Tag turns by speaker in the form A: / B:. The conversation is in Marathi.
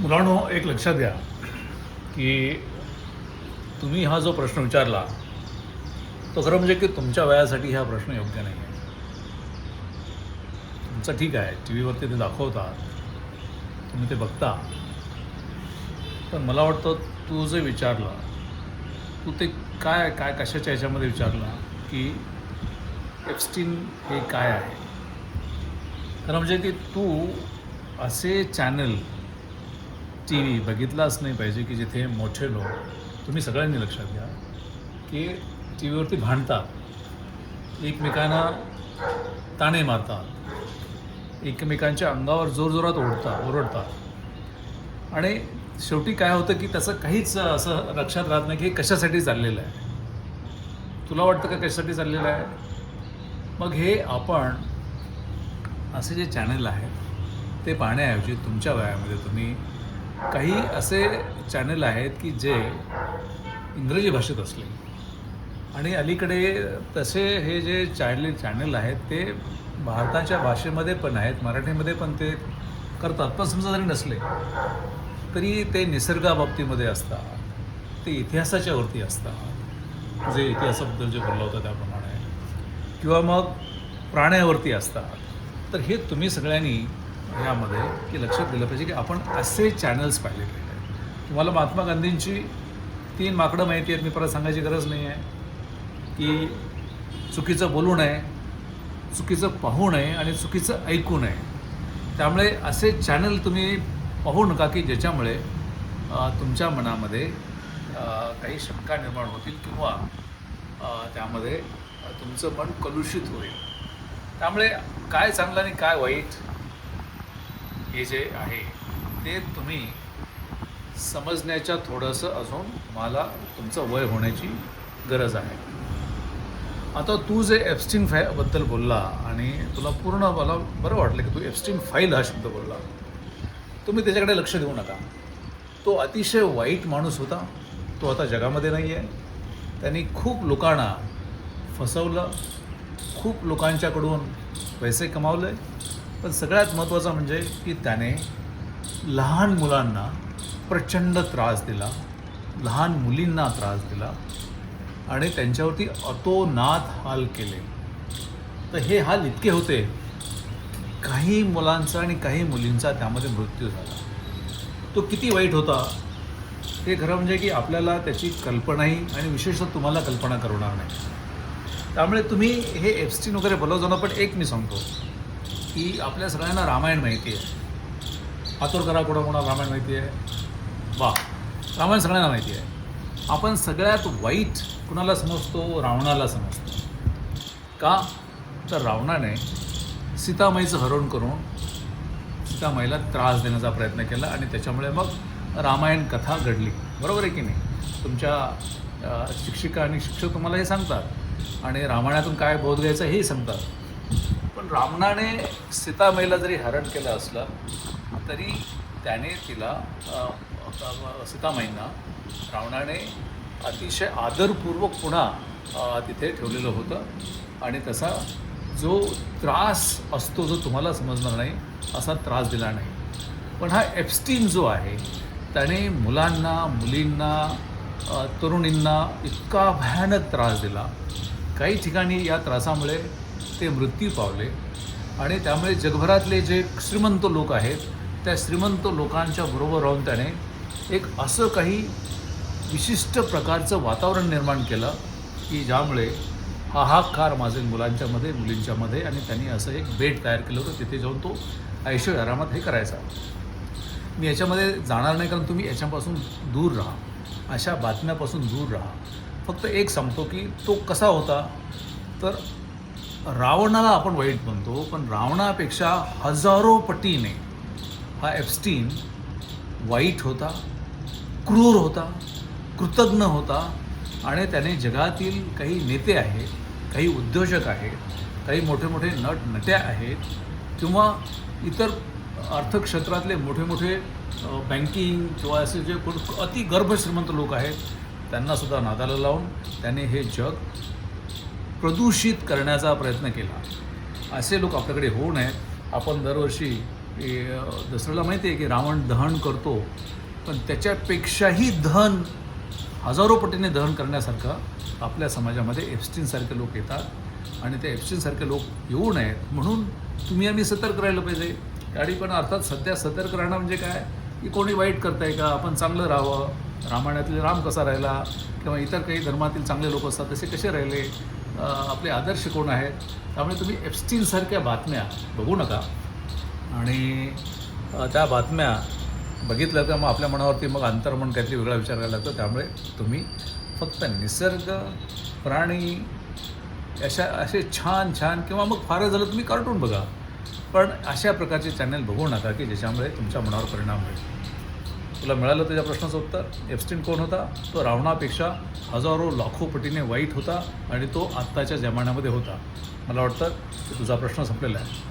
A: मुलांनो, एक लक्षात घ्या की तुम्ही हा जो प्रश्न विचारला तो खरं म्हणजे की तुमच्या वयासाठी हा प्रश्न योग्य नाही आहे. तुमचं ठीक आहे, टी व्हीवरती ते दाखवतात, तुम्ही ते बघता, पण मला वाटतं तू जे विचारलं, तू ते काय काय कशाच्या ह्याच्यामध्ये विचारलं की एप्स्टीन हे काय आहे. खरं म्हणजे की तू असे चॅनल टी व्ही बघितलाच नाही पाहिजे की जिथे मोठे लोक, तुम्ही सगळ्यांनी लक्षात घ्या की टी व्हीवरती भांडतात, एकमेकांना ताणे मारतात, एकमेकांच्या अंगावर जोरजोरात ओरडतात आणि शेवटी काय होतं की त्याचं काहीच असं लक्षात राहत नाही की हे कशासाठी चाललेलं आहे. तुला वाटतं का कशासाठी चाललेलं आहे? मग हे आपण असे जे चॅनल आहेत ते पाहण्याऐवजी तुमच्या वयामध्ये तुम्ही काही असे चॅनल आहेत की जे इंग्रजी भाषेत असले आणि अलीकडे तसे हे जे चॅनल आहेत ते भारताच्या भाषेमध्ये पण आहेत, मराठीमध्ये पण ते करतात. पण समजा जरी नसले तरी ते निसर्गाबाबतीमध्ये असतात, ते इतिहासाच्या वरती असतात, जे इतिहासाबद्दल जे बोललं होतं त्याप्रमाणे, किंवा मग प्राण्यावरती असतात. तर हे तुम्ही सगळ्यांनी यामध्ये की लक्षात दिलं पाहिजे की आपण असे चॅनल्स पाहिले पाहिजे. तुम्हाला महात्मा गांधींची 3 माकडं माहिती आहेत, मी परत सांगायची गरज नाही आहे की चुकीचं बोलू नये, चुकीचं पाहू नये आणि चुकीचं ऐकू नये. त्यामुळे असे चॅनल तुम्ही पाहू नका की ज्याच्यामुळे तुमच्या मनामध्ये काही शंका निर्माण होतील किंवा त्यामध्ये तुमचं मन कलुषित होईल. त्यामुळे काय चांगलं आणि काय वाईट हे जे आहे ते तुम्ही समजण्याच्या थोडंसं अजून मला तुमचं वय होण्याची गरज आहे. आता तू जे एप्स्टीन बद्दल बोलला आणि तुला पूर्ण मला बरं वाटलं की तू एप्स्टीन फाईल हा शब्द बोलला. तुम्ही त्याच्याकडे लक्ष देऊ नका. तो अतिशय वाईट माणूस होता. तो आता जगामध्ये नाही आहे. त्यांनी खूप लोकांना फसवलं, खूप लोकांच्याकडून पैसे कमावले, पण सगळ्यात महत्त्वाचं म्हणजे की त्याने लहान मुलांना प्रचंड त्रास दिला, लहान मुलींना त्रास दिला आणि त्यांच्यावरती अतोनात हाल केले. तर हे हाल इतके होते, काही मुलांचा आणि काही मुलींचा त्यामध्ये मृत्यू झाला. तो किती वाईट होता हे खरं म्हणजे की आपल्याला त्याची कल्पनाही आणि विशेषतः तुम्हाला कल्पना करवणार नाही. त्यामुळे तुम्ही हे एप्स्टीन वगैरे बोलवताना पण एक मी सांगतो की आपल्या सगळ्यांना रामायण माहिती आहे. हातोर करा कोणाकोणाला रामायण माहिती आहे? वा, रामायण सगळ्यांना माहिती आहे. आपण सगळ्यात वाईट कुणाला समजतो? रावणाला समजतो. का? तर रावणाने सीतामाईचं हरण करून सीतामाईला त्रास देण्याचा प्रयत्न केला आणि त्याच्यामुळे मग रामायण कथा घडली. बरोबर आहे की नाही? तुमच्या शिक्षिका आणि शिक्षक तुम्हाला हे सांगतात आणि रामायणातून काय बोध घ्यायचं हेही सांगतात. पण रावणाने सीतामाईला जरी हरण केलं असलं तरी त्याने तिला सीतामाईंना रावणाने अतिशय आदरपूर्वक पुन्हा तिथे ठेवलेलं होतं आणि तसा जो त्रास असतो जो तुम्हाला समजणार नाही असा त्रास दिला नाही. पण हा एप्स्टीन जो आहे त्याने मुलांना, मुलींना, तरुणींना इतका भयानक त्रास दिला. काही ठिकाणी या त्रासामुळे ते मृत्यू पावले आणि त्यामुळे जगभरातले जे श्रीमंत लोक आहेत त्या श्रीमंत लोकांच्या बरोबर राहून त्याने एक असं काही विशिष्ट प्रकारचं वातावरण निर्माण केलं की ज्यामुळे हाहाकार माजेल मुलांच्यामध्ये, मुलींच्यामध्ये, आणि त्यांनी असं एक बेट तयार केलं होतं. तिथे जाऊन तो ऐशो आरामात हे करायचा. मी याच्यामध्ये जाणार नाही कारण तुम्ही याच्यापासून दूर राहा, अशा बातम्यापासून दूर राहा. फक्त एक सांगतो की तो कसा होता, तर रावणाला आपण वाईट म्हणतो पण रावणापेक्षा हजारो पटीने हा एप्स्टीन वाईट होता, क्रूर होता, कृतज्ञ होता आणि त्याने जगातील काही नेते आहेत, काही उद्योजक आहेत, काही मोठे मोठे नट्या आहेत किंवा इतर अर्थक्षेत्रातले मोठे मोठे बँकिंग किंवा असे जे अति गर्भश्रीमंत लोक आहेत त्यांनासुद्धा नादाला लावून त्याने हे जग प्रदूषित करण्याचा प्रयत्न केला. असे लोक आपल्याकडे होऊ नयेत. आपण दरवर्षी दसऱ्याला माहिती आहे की रावण दहन करतो, पण त्याच्यापेक्षाही दहन हजारो पटीने दहन करण्यासारखं आपल्या समाजामध्ये एप्स्टीनसारखे लोक येतात आणि ते एप्स्टीनसारखे लोक येऊ नयेत म्हणून तुम्ही आम्ही सतर्क राहिलं पाहिजे. आणि पण अर्थात सध्या सतर्क राहणं म्हणजे काय की कोणी वाईट करताय का, आपण चांगलं राहावं, रामायणातले राम कसा राहिला किंवा इतर काही धर्मातील चांगले लोक असतात तसे कसे राहिले, आपले आदर्श कोण आहेत. त्यामुळे तुम्ही एप्स्टीनसारख्या बातम्या बघू नका. आणि त्या बातम्या बघितलं का मग आपल्या मनावरती मग अंतर्मन काहीतरी वेगळा विचार करायला लागतो. त्यामुळे तुम्ही फक्त निसर्ग, प्राणी असे छान छान किंवा मग फारच झालं तुम्ही कार्टून बघा, पण अशा प्रकारचे चॅनल बघू नका की ज्याच्यामुळे तुमच्या मनावर परिणाम होईल. तुला मिळालं तुझ्या प्रश्नाचं उत्तर. एप्स्टीन कोण होता? तो रावणापेक्षा हजारो लाखो पटीने वाईट होता आणि तो आत्ताच्या जमान्यामध्ये होता. मला वाटतं की तुझा प्रश्न संपलेला आहे.